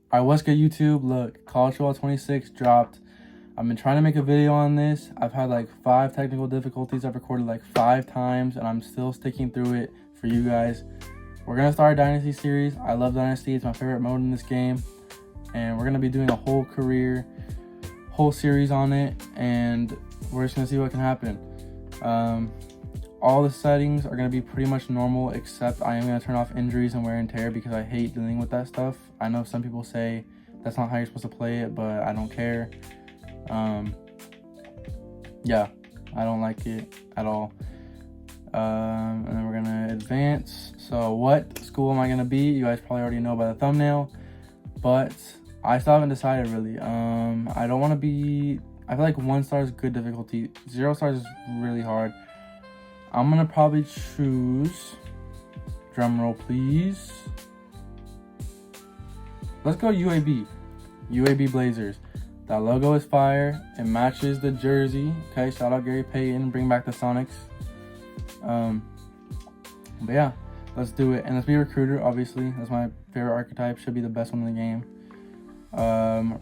Alright, what's good, YouTube? Look, College Football 26 dropped. I've been trying to make a video on this. I've had like 5 technical difficulties. I've recorded like 5 times, and I'm still sticking through it for you guys. We're gonna start a Dynasty series. I love Dynasty. It's my favorite mode in this game, and we're gonna be doing a whole series on it, and we're just gonna see what can happen. All the settings are going to be pretty much normal, except I am going to turn off injuries and wear and tear because I hate dealing with that stuff. I know some people say that's not how you're supposed to play it, but I don't care. Yeah, I don't like it at all. And then we're going to advance. So what school am I going to be? You guys probably already know by the thumbnail, but I still haven't decided really. I don't want to be... I feel like 1 star is good difficulty. 0 stars is really hard. I'm gonna probably choose, drum roll please. Let's go UAB Blazers. That logo is fire. It matches the jersey. Okay, shout out Gary Payton, bring back the Sonics. But yeah, let's do it. And let's be a recruiter, obviously. That's my favorite archetype. Should be the best one in the game.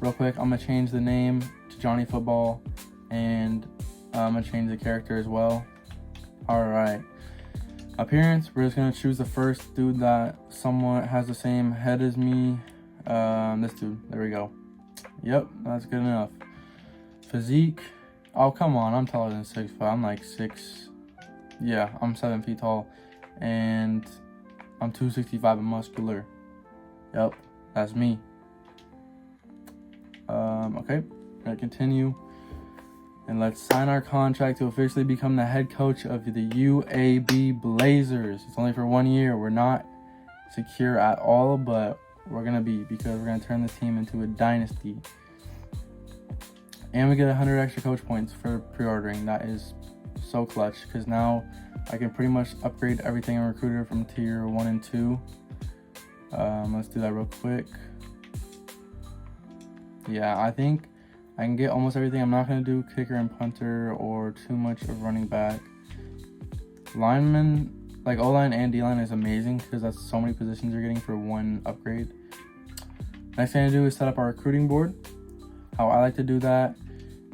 Real quick, I'm gonna change the name to Johnny Football, and I'm gonna change the character as well. Alright, appearance, we're just going to choose the first dude that somewhat has the same head as me. This dude, there we go. Yep, that's good enough. Physique, oh come on, I'm taller than 6'5". I'm like 6, yeah, I'm 7 feet tall, and I'm 265 and muscular. Yep, that's me. Okay, gonna continue. And let's sign our contract to officially become the head coach of the UAB Blazers. It's only for 1 year. We're not secure at all, but we're going to be, because we're going to turn this team into a dynasty. And we get 100 extra coach points for pre-ordering. That is so clutch, because now I can pretty much upgrade everything in Recruiter from tier 1 and 2. Let's do that real quick. Yeah, I think I can get almost everything. I'm not going to do kicker and punter or too much of running back. Lineman, like O-line and D-line, is amazing because that's so many positions you're getting for 1 upgrade. Next thing to do is set up our recruiting board. How I like to do that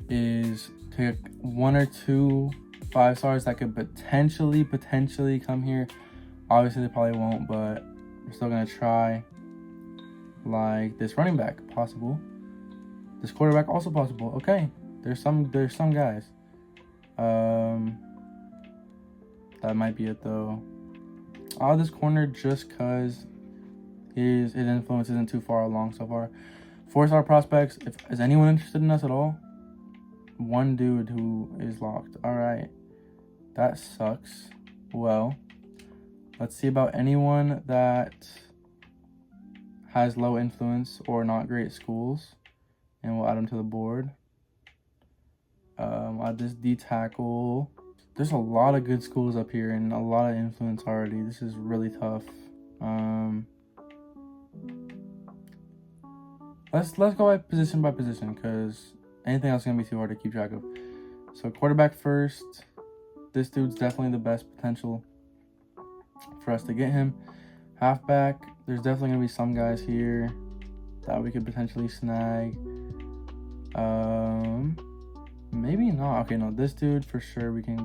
is take 1 or 2 5 stars that could potentially come here. Obviously, they probably won't, but we're still going to try. Like this running back, possible. This quarterback, also possible. Okay, there's some guys. That might be it though. This corner, just cause his influence isn't too far along so far. 4-star prospects. Is anyone interested in us at all? 1 dude who is locked. All right, that sucks. Well, let's see about anyone that has low influence or not great schools. And we'll add them to the board. Add this D tackle. There's a lot of good schools up here and a lot of influence already. This is really tough. Let's go by position, because anything else is gonna be too hard to keep track of. So quarterback first. This dude's definitely the best potential for us to get him. Halfback. There's definitely gonna be some guys here that we could potentially snag. Maybe not. Okay, no, this dude for sure we can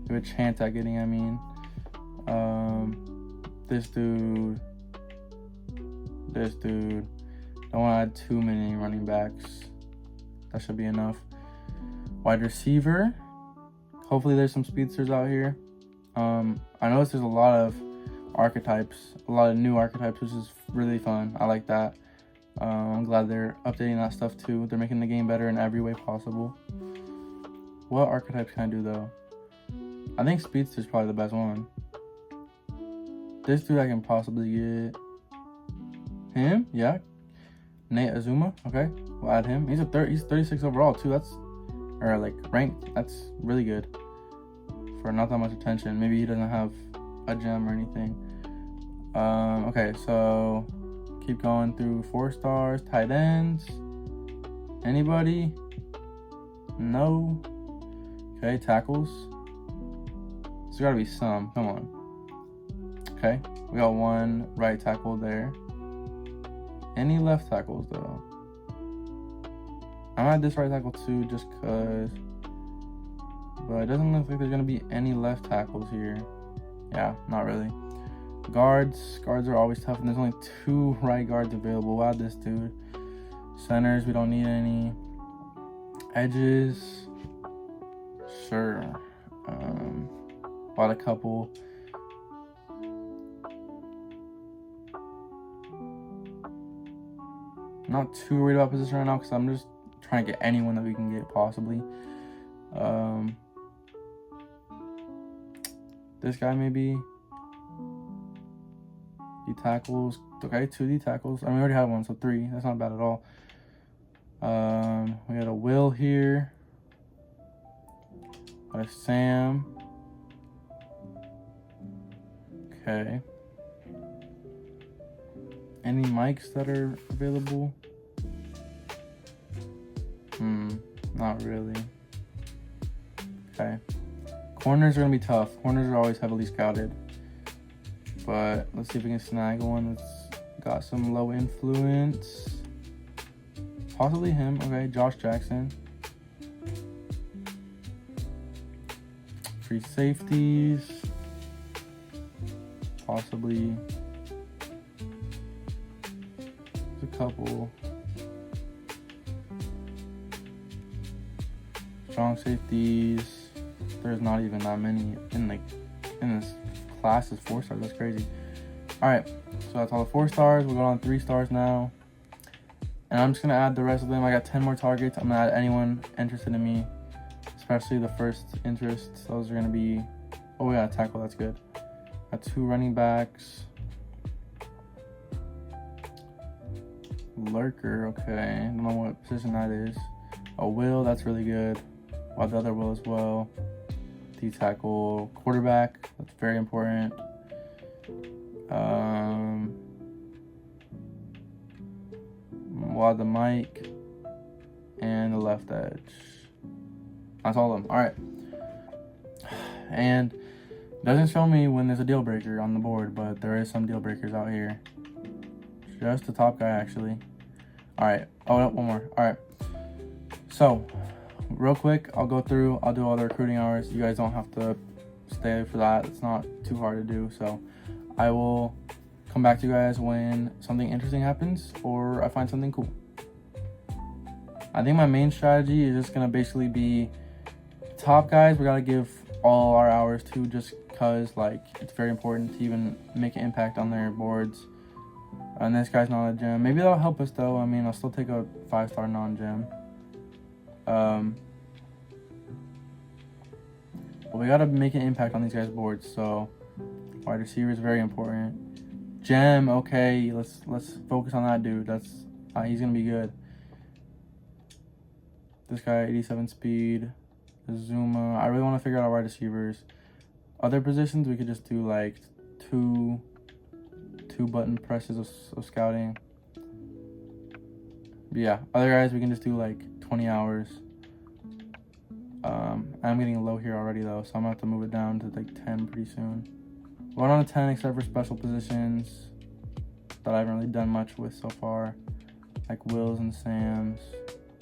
give a chance at getting. I mean, this dude. Don't want to add too many running backs. That should be enough. Wide receiver. Hopefully there's some speedsters out here. I noticed there's a lot of archetypes, a lot of new archetypes, which is really fun. I like that. I'm glad they're updating that stuff too. They're making the game better in every way possible. What archetypes can I do though? I think Speedster is probably the best one. This dude I can possibly get. Him? Yeah. Nate Azuma. Okay, we'll add him. He's 36 overall too. Or like ranked. That's really good for not that much attention. Maybe he doesn't have a gem or anything. Okay, so keep going through 4 stars, tight ends. Anybody? No. Okay, tackles. There's gotta be some. Come on. Okay, we got 1 right tackle there. any left tackles though. I might add this right tackle too, just cause. But it doesn't look like there's gonna be any left tackles here. Yeah, not really. Guards are always tough, and there's only 2 right guards available. We'll add this dude. Centers, we don't need any. Edges, sure. Bought a couple. Not too worried about position right now because I'm just trying to get anyone that we can get possibly. This guy maybe. D tackles. Okay, 2 D tackles. I mean, we already have 1, so 3. That's not bad at all. We got a Will here. Got a Sam. Okay. Any mics that are available? Not really. Okay. Corners are gonna be tough. Corners are always heavily scouted. But let's see if we can snag one that's got some low influence. Possibly him. Okay, Josh Jackson. Free safeties. Possibly. There's a couple. Strong safeties. There's not even that many in this class is 4 stars. That's crazy. All right, so that's all the 4 stars. We're going on 3 stars now, and I'm just gonna add the rest of them. I got 10 more targets. I'm gonna add anyone interested in me, especially the first interests. Those are gonna be. Oh, we got a tackle. That's good. Got 2 running backs. Lurker. Okay, I don't know what position that is. A Will. That's really good. Well, the other Will as well. D tackle, quarterback, that's very important. Well, the mic and the left edge. That's all of them. All right. And it doesn't show me when there's a deal breaker on the board, but there is some deal breakers out here. Just the top guy, actually. All right. Oh, no, one more. All right. So, real quick, I'll go through. I'll do all the recruiting hours. You guys don't have to stay for that. It's not too hard to do. So, I will come back to you guys when something interesting happens or I find something cool. I think my main strategy is just going to basically be top guys. We got to give all our hours to, just because like it's very important to even make an impact on their boards. And this guy's not a gem. Maybe that'll help us though. I mean, I'll still take a 5-star non-gem. But we got to make an impact on these guys' boards. So wide receiver is very important. Gem, okay, let's focus on that dude. That's he's gonna be good. This guy, 87 speed. Zuma. I really want to figure out our wide receivers. Other positions we could just do like two button presses of scouting. But yeah, other guys we can just do like 20 hours. I'm getting low here already though, so I'm gonna have to move it down to like 10 pretty soon. Going on to 10 except for special positions that I haven't really done much with so far, like Wills and Sams.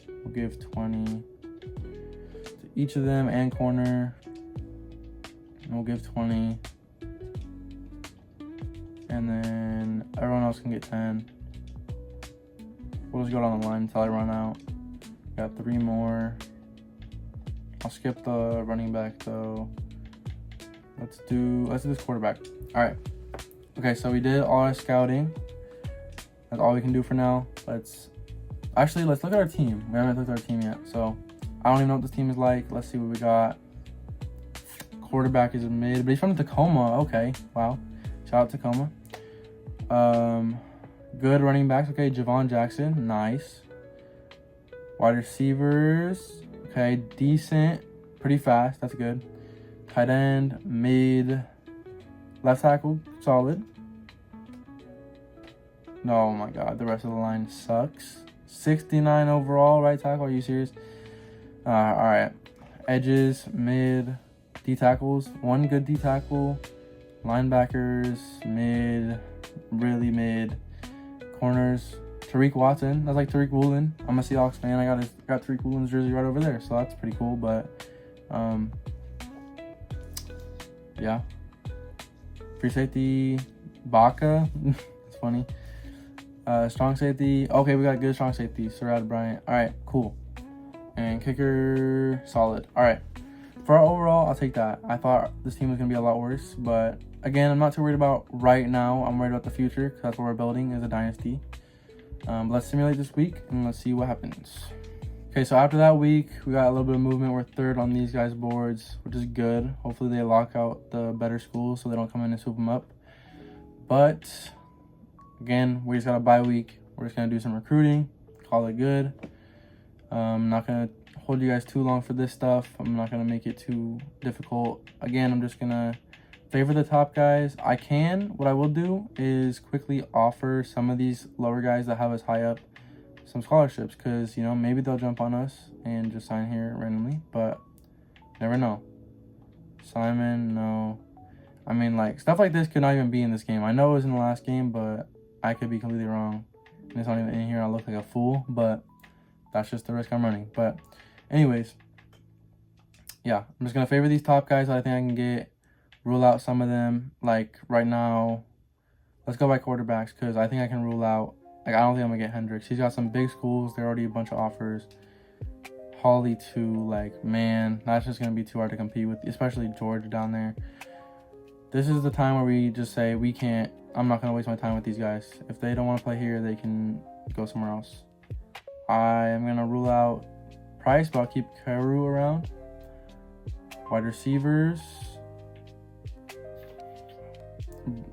We'll give 20 to each of them, and corner. And we'll give 20. And then everyone else can get 10. We'll just go down the line until I run out. Got 3 more. I'll skip the running back though. Let's do this quarterback. All right. Okay, so we did all our scouting. That's all we can do for now. Let's look at our team. We haven't looked at our team yet, so I don't even know what this team is like. Let's see what we got. Quarterback is a mid, but he's from Tacoma. Okay, wow. Shout out Tacoma. Good running backs. Okay, Javon Jackson, nice. Wide receivers, okay, decent, pretty fast. That's good. Tight end, mid. Left tackle, solid. No, oh my God, the rest of the line sucks. 69 overall, right tackle. Are you serious? All right. Edges, mid. D tackles, 1 good D tackle. Linebackers, mid, really mid. Corners, Tariq Watson. That's like Tariq Woolen. I'm a Seahawks fan. I got Tariq Woolen's jersey right over there, so that's pretty cool. But yeah. Free safety, Baca. It's funny. Strong safety. Okay, we got good strong safety. Surratt Bryant. All right, cool. And kicker, solid. All right. For our overall, I'll take that. I thought this team was going to be a lot worse. But, again, I'm not too worried about right now. I'm worried about the future because that's what we're building as a dynasty. Let's simulate this week, and let's see what happens. Okay, so after that week, we got a little bit of movement. We're third on these guys' boards, which is good. Hopefully they lock out the better schools so they don't come in and swoop them up. But, again, we just got a bye week. We're just going to do some recruiting, call it good. I'm not going to hold you guys too long for this stuff. I'm not going to make it too difficult. Again, I'm just going to favor the top guys. What I will do is quickly offer some of these lower guys that have us high up some scholarships because, you know, maybe they'll jump on us and just sign here randomly, but never know. Simon, no. I mean, like, stuff like this could not even be in this game. I know it was in the last game, but I could be completely wrong. And it's not even in here. I look like a fool, but that's just the risk I'm running. But anyways, yeah, I'm just going to favor these top guys that I think I can get, rule out some of them. Like, right now, let's go by quarterbacks because I think I can rule out. Like, I don't think I'm going to get Hendricks. He's got some big schools. There are already a bunch of offers. Holly, too. Like, man, that's just going to be too hard to compete with, especially Georgia down there. This is the time where we just say, I'm not going to waste my time with these guys. If they don't want to play here, they can go somewhere else. I am going to rule out Price, but I'll keep Carew around. Wide receivers.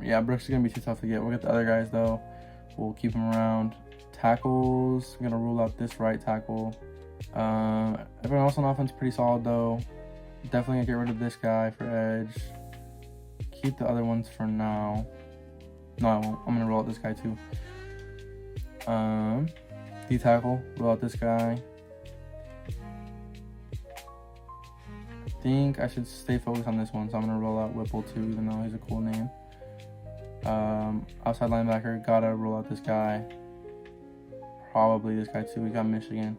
Yeah, Brooks is going to be too tough to get. We'll get the other guys, though. We'll keep him around. Tackles. I'm going to rule out this right tackle. Everyone else on offense pretty solid, though. Definitely going to get rid of this guy for edge. Keep the other ones for now. No, I won't. I'm going to rule out this guy, too. D-tackle. Rule out this guy. I think I should stay focused on this one, so I'm going to roll out Whipple, too, even though he's a cool name. Outside linebacker, gotta roll out this guy. Probably this guy too. We got Michigan.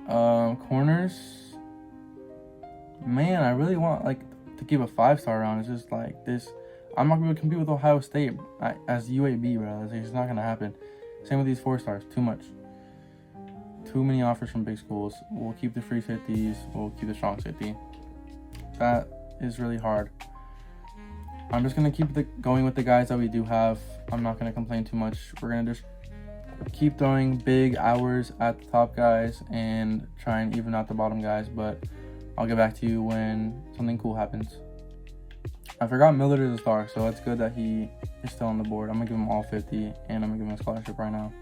Corners. Man, I really want to keep a 5-star round. It's just like this. I'm not gonna compete with Ohio State as UAB, bro. It's not gonna happen. Same with these 4-stars. Too much. Too many offers from big schools. We'll keep the free safeties. We'll keep the strong safety. That is really hard. I'm just going to keep going with the guys that we do have. I'm not going to complain too much. We're going to just keep throwing big hours at the top guys and try and even out the bottom guys. But I'll get back to you when something cool happens. I forgot Millard is a star, so it's good that he is still on the board. I'm going to give him all 50, and I'm going to give him a scholarship right now.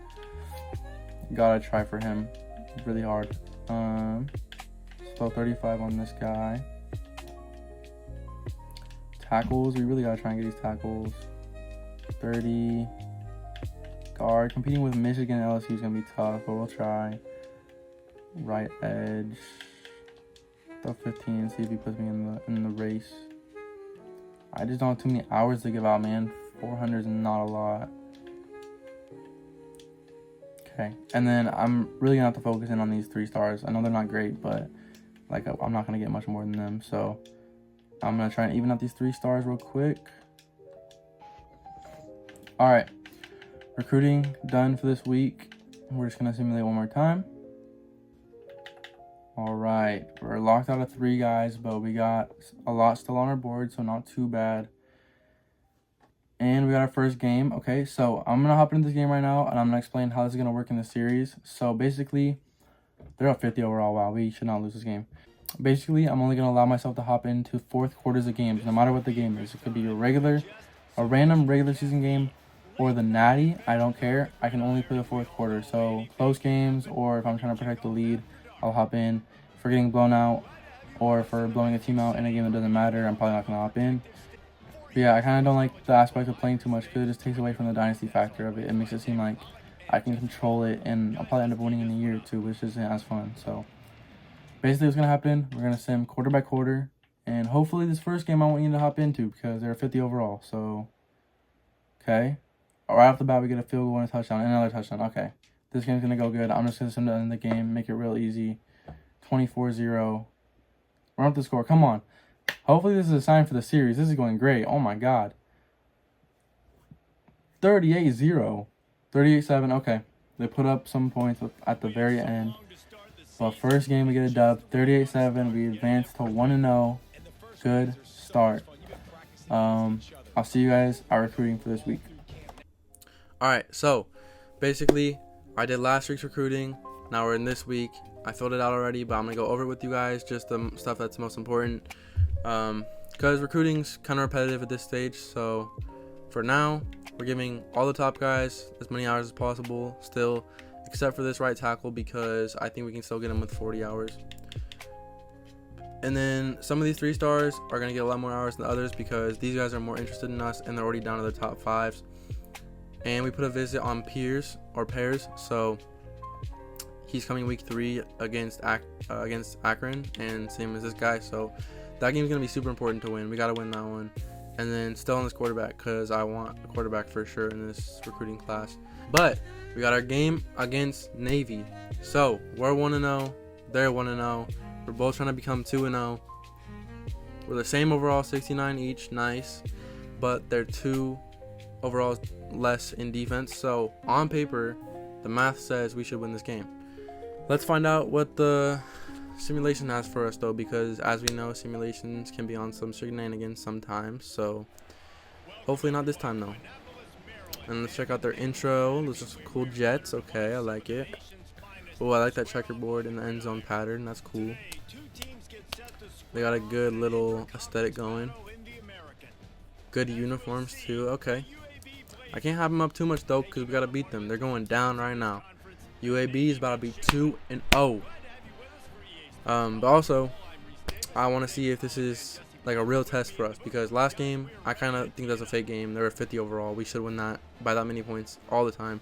Gotta try for him. It's really hard. So 35 on this guy. Tackles, we really gotta try and get these tackles. 30. Guard, competing with Michigan and LSU is gonna be tough, but we'll try. Right edge. Throw 15, see if he puts me in the race. I just don't have too many hours to give out, man. 400 is not a lot. Okay, and then I'm really gonna have to focus in on these 3-stars. I know they're not great, but like I'm not gonna get much more than them, so I'm going to try and even out these 3-stars real quick. All right. Recruiting done for this week. We're just going to simulate one more time. All right. We're locked out of 3 guys, but we got a lot still on our board, so not too bad. And we got our first game. Okay, so I'm going to hop into this game right now, and I'm going to explain how this is going to work in the series. So basically, they're up 50 overall. Wow, we should not lose this game. Basically, I'm only going to allow myself to hop into 4th quarters of games, no matter what the game is. It could be a random regular season game, or the natty. I don't care. I can only play the 4th quarter. So, close games, or if I'm trying to protect the lead, I'll hop in. If we're getting blown out, or if we're blowing a team out in a game that doesn't matter, I'm probably not going to hop in. But yeah, I kind of don't like the aspect of playing too much, because it just takes away from the dynasty factor of it. It makes it seem like I can control it, and I'll probably end up winning in a year or two, which isn't as fun. So basically what's going to happen, we're going to sim quarter by quarter, and hopefully this first game I want you to hop into because they're 50 overall. So, okay. right off the bat, we get a field goal and a touchdown, and another touchdown. Okay, this game's going to go good. I'm just going to send it in the game, make it real easy. 24-0. Run up the score. Come on. Hopefully this is a sign for the series. This is going great. Oh, my God. 38-0. 38-7. Okay. They put up some points at the very end. But first game, we get a dub. 38-7. We advance to 1-0. Good start. I'll see you guys at recruiting for this week. Alright, so basically, I did last week's recruiting. Now we're in this week. I filled it out already, but I'm going to go over it with you guys, just the stuff that's most important. Because recruiting's kind of repetitive at this stage, so for now, we're giving all the top guys as many hours as possible still, except for this right tackle, because I think we can still get him with 40 hours. And then some of these 3 stars are going to get a lot more hours than others because these guys are more interested in us and they're already down to the top 5s. And we put a visit on pairs, so he's coming week 3 against Akron, and same as this guy. So that game's going to be super important to win. We got to win that one. And then still on this quarterback, because I want a quarterback for sure in this recruiting class. But we got our game against Navy. So we're 1-0. They're 1-0. We're both trying to become 2-0. We're the same overall, 69 each. Nice. But they're 2 overall less in defense. So on paper, the math says we should win this game. Let's find out what the simulation has for us, though, because as we know, simulations can be on some shenanigans sometimes. So hopefully not this time, though. And let's check out their intro. Those are some cool jets. Okay, I like it. Oh, I like that checkerboard in the end zone pattern. That's cool. They got a good little aesthetic going. Good uniforms, too. Okay. I can't have them up too much, though, because we got to beat them. They're going down right now. UAB is about to be 2-0. But also, I want to see if this is like a real test for us, because last game, I kind of think that's a fake game. They were 50 overall. We should win that by that many points all the time.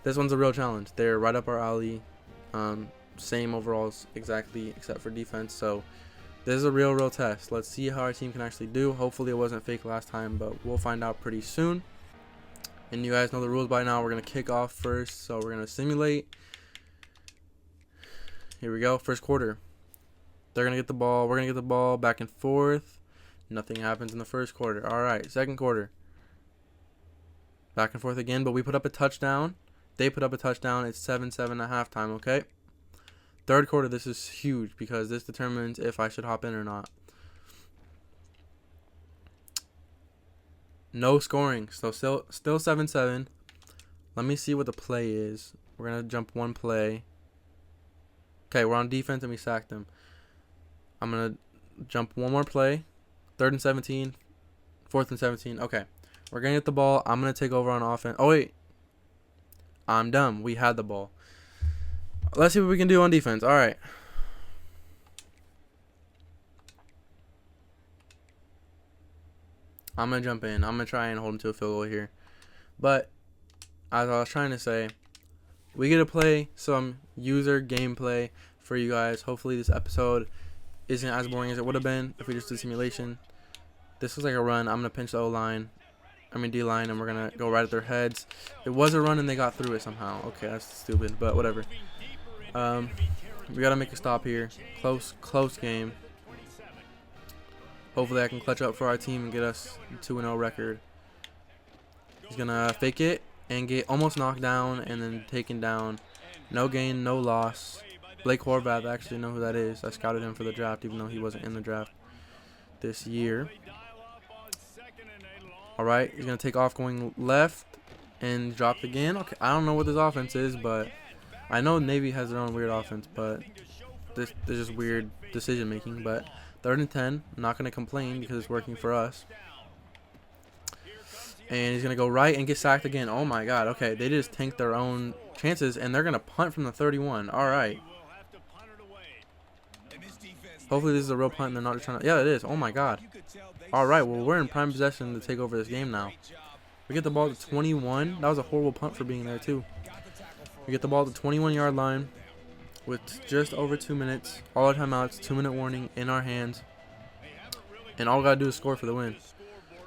This one's a real challenge. They're right up our alley. Same overalls exactly, except for defense. So this is a real test. Let's see how our team can actually do. Hopefully it wasn't fake last time, but we'll find out pretty soon. And you guys know the rules by now. We're going to kick off first, so we're going to simulate. Here we go. First quarter. They're going to get the ball. We're going to get the ball back and forth. Nothing happens in the first quarter. All right, second quarter. Back and forth again, but we put up a touchdown. They put up a touchdown. It's 7-7 at halftime, okay? Third quarter, this is huge because this determines if I should hop in or not. No scoring. So still 7-7. Let me see what the play is. We're going to jump one play. Okay, we're on defense and we sacked them. I'm going to jump one more play. 3rd and 17. 4th and 17. Okay. We're going to get the ball. I'm going to take over on offense. Oh, wait. I'm dumb. We had the ball. Let's see what we can do on defense. All right. I'm going to jump in. I'm going to try and hold him to a field goal here. But as I was trying to say, we get to play some user gameplay for you guys. Hopefully this episode isn't as boring as it would have been if we just did simulation. This was like a run. I'm going to pinch the D-line, and we're going to go right at their heads. It was a run, and they got through it somehow. Okay, that's stupid, but whatever. We got to make a stop here. Close game. Hopefully I can clutch up for our team and get us a 2-0 record. He's going to fake it and get almost knocked down and then taken down. No gain, no loss. Blake Horvath, I actually know who that is. I scouted him for the draft even though he wasn't in the draft this year. Alright, he's going to take off going left and dropped again. Okay, I don't know what this offense is, but I know Navy has their own weird offense, but this is just weird decision making. But 3rd and 10, I'm not going to complain because it's working for us. And he's going to go right and get sacked again. Oh my god, okay, they just tanked their own chances and they're going to punt from the 31. Alright. Hopefully this is a real punt and they're not just trying to... Yeah, it is. Oh my god. Alright, well, we're in prime possession to take over this game now. We get the ball to 21. That was a horrible punt for being there, too. We get the ball to the 21-yard line with just over 2 minutes. All our timeouts, 2-minute warning in our hands. And all we got to do is score for the win.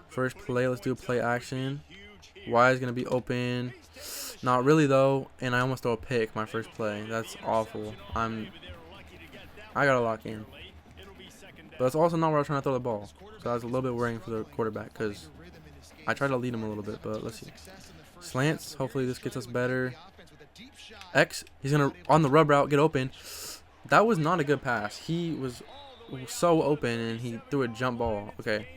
First play, let's do a play action. Y is going to be open. Not really, though. And I almost throw a pick my first play. That's awful. I got to lock in. But that's also not where I was trying to throw the ball. So I was a little bit worrying for the quarterback because I tried to lead him a little bit. But let's see. Slants. Hopefully this gets us better. X. He's going to, on the rub route, get open. That was not a good pass. He was so open and he threw a jump ball. Okay.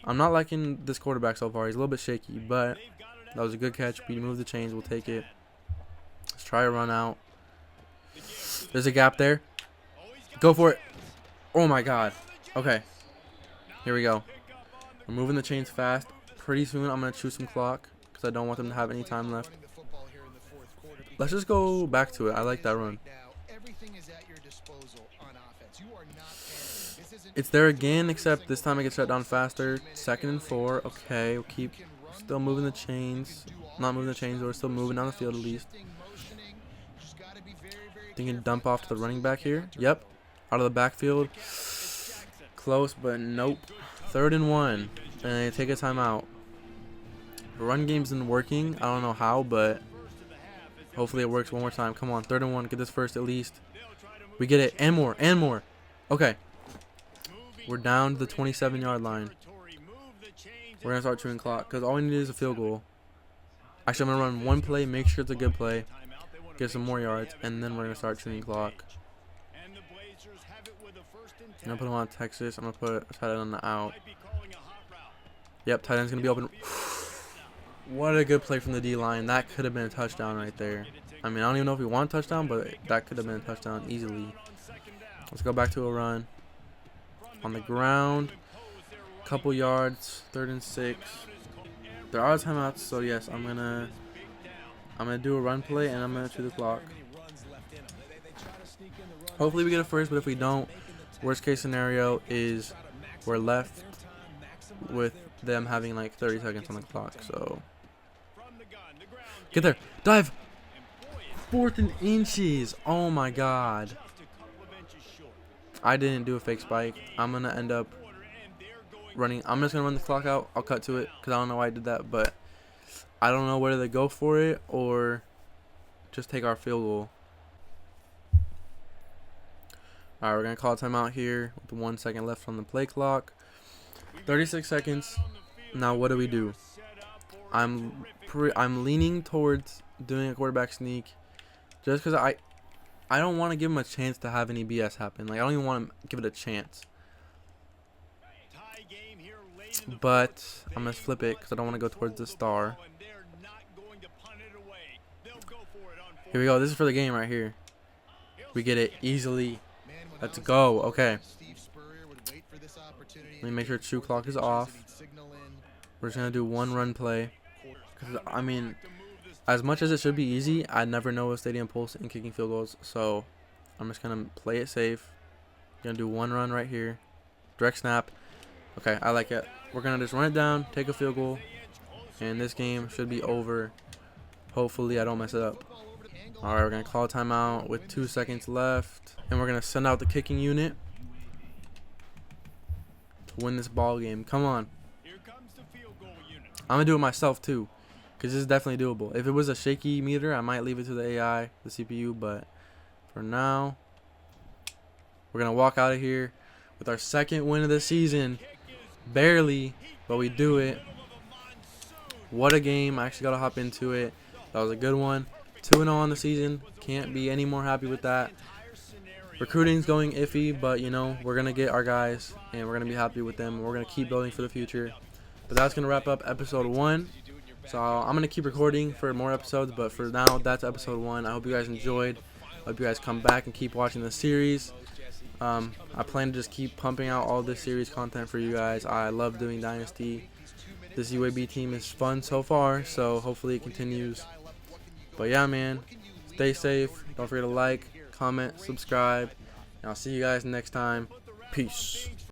I'm not liking this quarterback so far. He's a little bit shaky, but that was a good catch. We moved the chains. We'll take it. Let's try a run out. There's a gap there. Go for it. Oh, my God. Okay. Here we go. We're moving the chains fast. Pretty soon, I'm going to choose some clock because I don't want them to have any time left. Let's just go back to it. I like that run. It's there again, except this time I get shut down faster. 2nd and 4. Okay, we'll keep still moving the chains. Not moving the chains, but we're still moving down the field at least. Thinking dump off to the running back here. Yep. Out of the backfield. Close, but nope. 3rd and 1. And they take a timeout. The run game's been working. I don't know how, but hopefully it works one more time. Come on, 3rd and 1. Get this first at least. We get it. And more. And more. Okay. We're down to the 27-yard line. We're going to start chewing clock because all we need is a field goal. Actually, I'm going to run one play, make sure it's a good play, get some more yards, and then we're going to start chewing clock. I'm going to put him on Texas. I'm going to put a tight end on the out. Yep, tight end's going to be open. What a good play from the D-line. That could have been a touchdown right there. I mean, I don't even know if we want a touchdown, but that could have been a touchdown easily. Let's go back to a run. On the ground, couple yards, 3rd and 6. There are timeouts, so yes, I'm gonna do a run play and I'm gonna chew the clock. Hopefully we get a first, but if we don't, worst case scenario is we're left with them having like 30 seconds on the clock. So get there, dive, 4th and inches. Oh my God. I didn't do a fake spike. I'm going to end up running. I'm just going to run the clock out. I'll cut to it because I don't know why I did that. But I don't know whether to go for it or just take our field goal. All right, we're going to call a timeout here with 1 second left on the play clock. 36 seconds. Now what do? I'm leaning towards doing a quarterback sneak just because I don't want to give him a chance to have any BS happen. Like, I don't even want to give it a chance. But I'm going to flip it because I don't want to go towards the star. Here we go. This is for the game right here. We get it easily. Let's go. Okay. Let me make sure chew clock is off. We're just going to do one run play. Because, I mean, as much as it should be easy, I never know a stadium pulse in kicking field goals. So I'm just going to play it safe. Going to do one run right here. Direct snap. Okay, I like it. We're going to just run it down, take a field goal, and this game should be over. Hopefully I don't mess it up. All right, we're going to call a timeout with 2 seconds left, and we're going to send out the kicking unit to win this ball game. Come on. I'm going to do it myself too, because this is definitely doable. If it was a shaky meter, I might leave it to the AI, the CPU, but for now, we're going to walk out of here with our second win of the season. Barely, but we do it. What a game. I actually got to hop into it. That was a good one. 2-0 on the season. Can't be any more happy with that. Recruiting's going iffy, but, you know, we're going to get our guys, and we're going to be happy with them. We're going to keep building for the future. But that's going to wrap up episode 1. So I'm going to keep recording for more episodes, but for now, that's episode 1. I hope you guys enjoyed. I hope you guys come back and keep watching the series. I plan to just keep pumping out all this series content for you guys. I love doing Dynasty. This UAB team is fun so far, so hopefully it continues. But yeah, man, stay safe. Don't forget to like, comment, subscribe, and I'll see you guys next time. Peace.